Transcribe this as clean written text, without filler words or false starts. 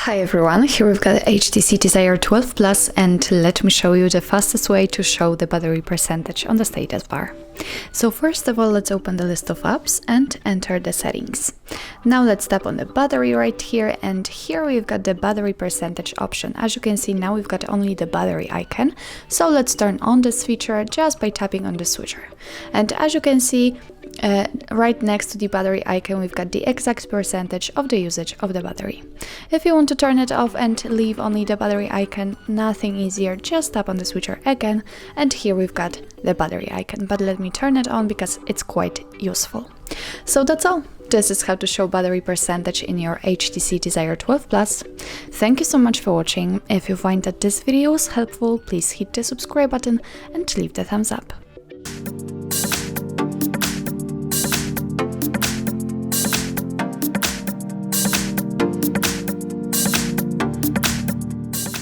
Hi everyone, here we've got HTC Desire 12 Plus, and let me show you the fastest way to show the battery percentage on the status bar. So first of all, let's open the list of apps and enter the settings. Now let's tap on the battery right here, and here we've got the battery percentage option. As you can see, now we've got only the battery icon, so let's turn on this feature just by tapping on the switcher. And as you can see, right next to the battery icon, we've got the exact percentage of the usage of the battery. If you want to turn it off and leave only the battery icon, nothing easier, just tap on the switcher again, and here we've got the battery icon. But let me turn it on because it's quite useful. So that's all. This is how to show battery percentage in your HTC Desire 12 Plus. Thank you so much for watching. If you find that this video was helpful, please hit the subscribe button and leave the thumbs up.